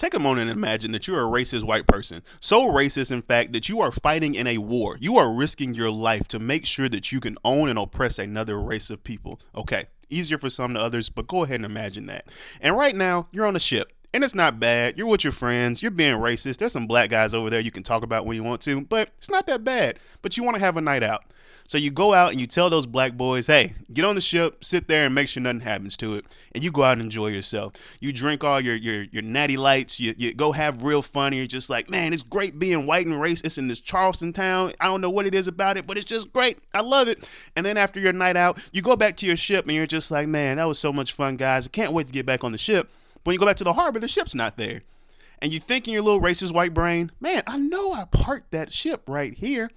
Take a moment and imagine that you're a racist white person. So racist, in fact, that you are fighting in a war. You are risking your life to make sure that you can own and oppress another race of people. Okay, easier for some to others, but go ahead and imagine that. And right now, you're on a ship. And it's not bad. You're with your friends. You're being racist. There's some black guys over there you can talk about when you want to, but it's not that bad. But you want to have a night out. So you go out and you tell those black boys, hey, get on the ship, sit there and make sure nothing happens to it. And you go out and enjoy yourself. You drink all your natty lights. You go have real fun. And you're just like, man, it's great being white and racist in this Charleston town. I don't know what it is about it, but it's just great. I love it. And then after your night out, you go back to your ship and you're just like, man, that was so much fun, guys. I can't wait to get back on the ship. But when you go back to the harbor, the ship's not there. And you think in your little racist white brain, man, I know I parked that ship right here.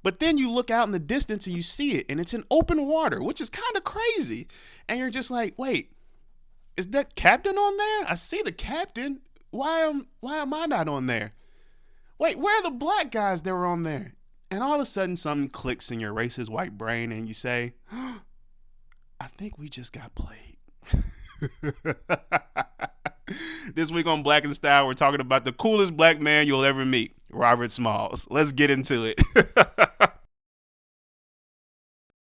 But then you look out in the distance and you see it, and it's in open water, which is kind of crazy. And you're just like, wait, is that captain on there? I see the captain. Why am I not on there? Wait, where are the black guys that were on there? And all of a sudden something clicks in your racist white brain and you say, I think we just got played. This week on Black in Style, we're talking about the coolest black man you'll ever meet, Robert Smalls. Let's get into it.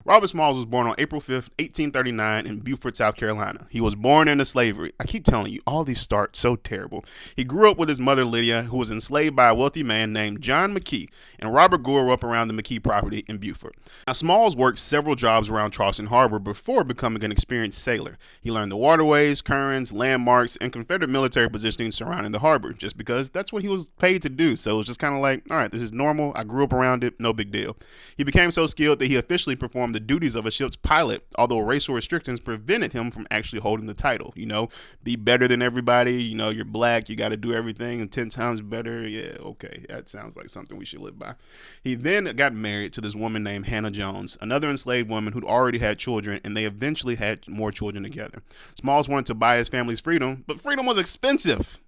Robert Smalls was born on April 5th, 1839 in Beaufort, South Carolina. He was born into slavery. I keep telling you, all these start so terrible. He grew up with his mother, Lydia, who was enslaved by a wealthy man named John McKee, and Robert grew up around the McKee property in Beaufort. Now, Smalls worked several jobs around Charleston Harbor before becoming an experienced sailor. He learned the waterways, currents, landmarks, and Confederate military positioning surrounding the harbor, just because that's what he was paid to do. So it was just kind of like, all right, this is normal. I grew up around it. No big deal. He became so skilled that he officially performed the duties of a ship's pilot, although racial restrictions prevented him from actually holding the title. You know, be better than everybody. You know, you're black. You got to do everything and 10 times better. Yeah, okay. That sounds like something we should live by. He then got married to this woman named Hannah Jones, another enslaved woman who'd already had children, and they eventually had more children together. Smalls wanted to buy his family's freedom, but freedom was expensive.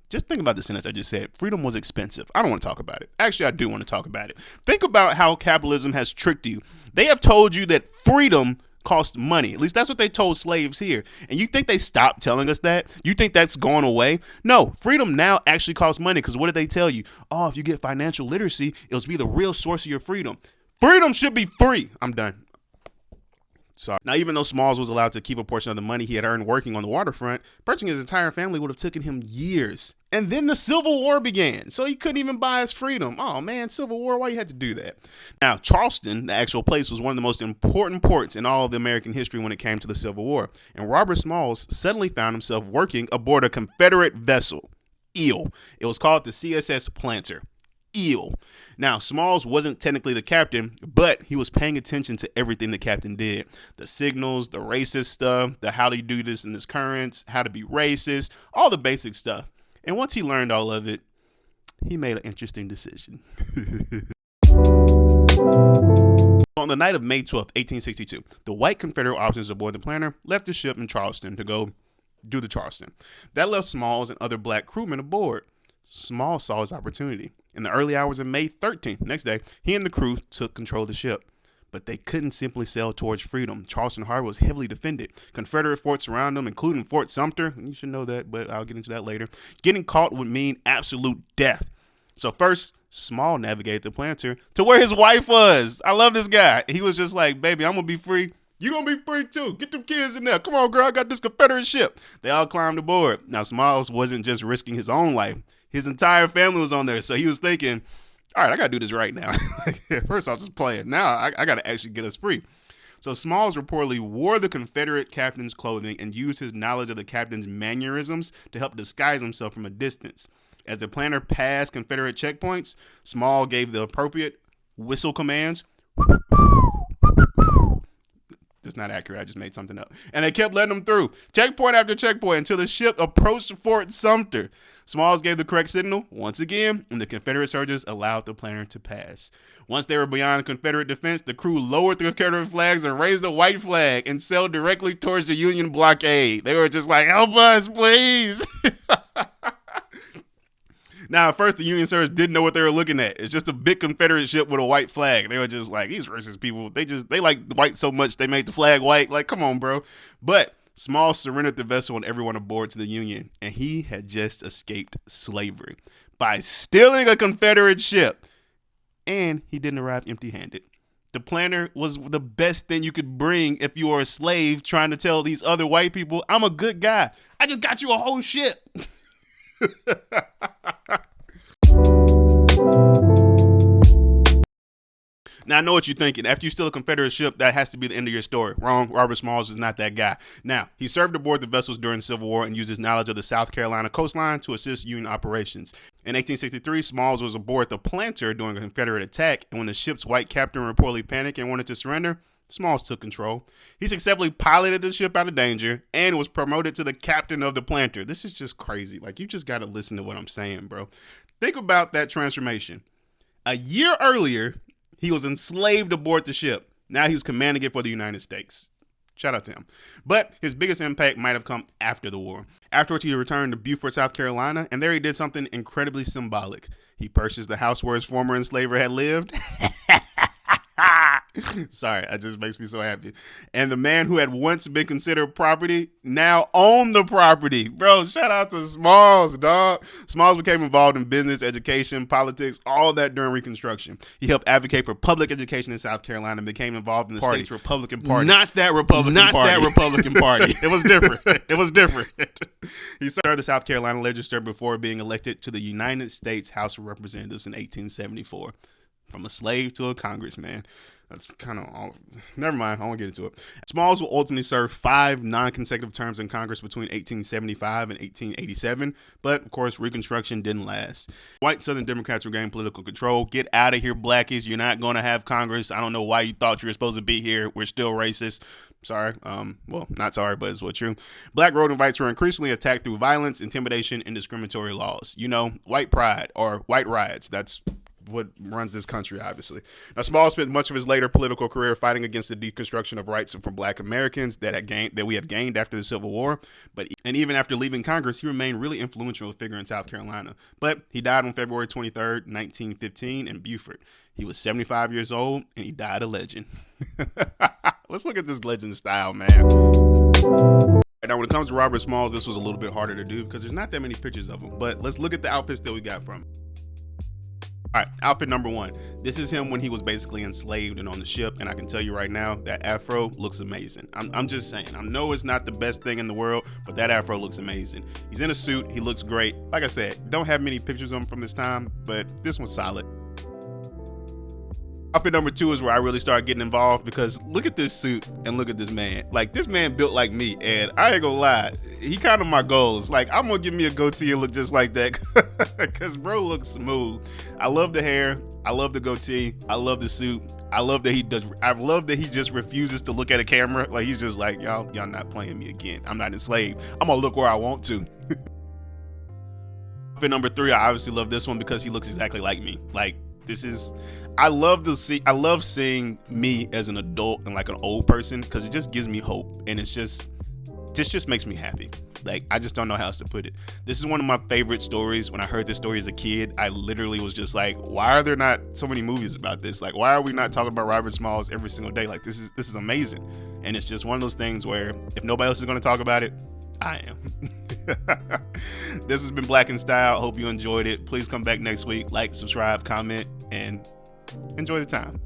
Just think about the sentence I just said. Freedom was expensive. I don't want to talk about it. Actually, I do want to talk about it. Think about how capitalism has tricked you. They have told you that freedom costs money. At least that's what they told slaves here. And you think they stopped telling us that? You think that's gone away? No, freedom now actually costs money, because what did they tell you? Oh, if you get financial literacy, it'll be the real source of your freedom. Freedom should be free. I'm done. Sorry. Now, even though Smalls was allowed to keep a portion of the money he had earned working on the waterfront, purchasing his entire family would have taken him years. And then the Civil War began, so he couldn't even buy his freedom. Oh man, Civil War, why you had to do that? Now, Charleston, the actual place, was one of the most important ports in all of the American history when it came to the Civil War. And Robert Smalls suddenly found himself working aboard a Confederate vessel. It was called the CSS Planter. Now, Smalls wasn't technically the captain, but he was paying attention to everything the captain did. The signals, the racist stuff, the how to do this in this currents, how to be racist, all the basic stuff. And once he learned all of it, he made an interesting decision. On the night of May 12th, 1862, the white Confederate officers aboard the Planter left the ship in Charleston to go do the Charleston. That left Smalls and other black crewmen aboard. Smalls saw his opportunity. In the early hours of May 13th, next day, he and the crew took control of the ship. But they couldn't simply sail towards freedom. Charleston Harbor was heavily defended. Confederate forts surrounded them, including Fort Sumter. You should know that, but I'll get into that later. Getting caught would mean absolute death. So first, Small navigated the Planter to where his wife was. I love this guy. He was just like, baby, I'm going to be free. You gonna be free too. Get them kids in there. Come on, girl. I got this Confederate ship. They all climbed aboard. Now, Smalls wasn't just risking his own life. His entire family was on there. So he was thinking, all right, I got to do this right now. First, I was just playing. Now, I got to actually get us free. So Smalls reportedly wore the Confederate captain's clothing and used his knowledge of the captain's mannerisms to help disguise himself from a distance. As the Planter passed Confederate checkpoints, Small gave the appropriate whistle commands. That's not accurate. I just made something up. And they kept letting them through. Checkpoint after checkpoint until the ship approached Fort Sumter. Smalls gave the correct signal once again, and the Confederate soldiers allowed the Planter to pass. Once they were beyond Confederate defense, the crew lowered the Confederate flags and raised the white flag and sailed directly towards the Union blockade. They were just like, help us, please. Now, at first, the Union soldiers didn't know what they were looking at. It's just a big Confederate ship with a white flag. They were just like, these racist people, they like white so much they made the flag white. Like, come on, bro. But Smalls surrendered the vessel and everyone aboard to the Union, and he had just escaped slavery by stealing a Confederate ship. And he didn't arrive empty-handed. The Planter was the best thing you could bring if you were a slave trying to tell these other white people, I'm a good guy. I just got you a whole ship. Now, I know what you're thinking. After you steal a Confederate ship, that has to be the end of your story. Wrong. Robert Smalls is not that guy. Now, he served aboard the vessels during the Civil War and used his knowledge of the South Carolina coastline to assist Union operations. In 1863, Smalls was aboard the Planter during a Confederate attack, and when the ship's white captain reportedly panicked and wanted to surrender, Smalls took control. He successfully piloted the ship out of danger and was promoted to the captain of the Planter. This is just crazy. Like, you just got to listen to what I'm saying, bro. Think about that transformation. A year earlier, he was enslaved aboard the ship. Now he was commanding it for the United States. Shout out to him. But his biggest impact might have come after the war. Afterwards, he returned to Beaufort, South Carolina, and there he did something incredibly symbolic. He purchased the house where his former enslaver had lived. Sorry, that just makes me so happy. And the man who had once been considered property now owned the property. Bro, shout out to Smalls, dog. Smalls became involved in business, education, politics, all that during Reconstruction. He helped advocate for public education in South Carolina and became involved in the state's Republican Party. Not that Republican Party. It was different. It was different. He served the South Carolina legislature before being elected to the United States House of Representatives in 1874. From a slave to a congressman. That's kind of all. Never mind. I won't get into it. Smalls will ultimately serve 5 non-consecutive terms in Congress between 1875 and 1887. But, of course, Reconstruction didn't last. White Southern Democrats regained political control. Get out of here, blackies. You're not going to have Congress. I don't know why you thought you were supposed to be here. We're still racist. Sorry. Well, not sorry, but it's what's true. Black voting rights were increasingly attacked through violence, intimidation, and discriminatory laws. You know, white pride or white riots. That's what runs this country, obviously. Now, Smalls spent much of his later political career fighting against the deconstruction of rights for Black Americans that we had gained after the Civil War. And even after leaving Congress, he remained really influential figure in South Carolina. But he died on February 23rd, 1915, in Beaufort. He was 75 years old, and he died a legend. Let's look at this legend style, man. Now, when it comes to Robert Smalls, this was a little bit harder to do because there's not that many pictures of him. But let's look at the outfits that we got from him. All right, outfit number 1. This is him when he was basically enslaved and on the ship, and I can tell you right now, that afro looks amazing. I'm just saying. I know it's not the best thing in the world, but that afro looks amazing. He's in a suit. He looks great. Like I said, don't have many pictures of him from this time, but this one's solid. Outfit number 2 is where I really started getting involved because look at this suit and look at this man. Like, this man built like me, and I ain't gonna lie, he kind of my goals. Like, I'm gonna give me a goatee and look just like that because bro looks smooth. I love the hair. I love the goatee. I love the suit. I love that he just refuses to look at a camera. Like, he's just like, y'all not playing me again. I'm not enslaved. I'm gonna look where I want to. Outfit number 3, I obviously love this one because he looks exactly like me. Like, I love seeing me as an adult and like an old person because it just gives me hope, and this just makes me happy. Like, I just don't know how else to put it. This is one of my favorite stories. When I heard this story as a kid, I literally was just like, why are there not so many movies about this? Like, why are we not talking about Robert Smalls every single day? Like, this is amazing. And it's just one of those things where if nobody else is going to talk about it, I am. This has been Black in Style. Hope you enjoyed it. Please come back next week. Like, subscribe, comment, and enjoy the time.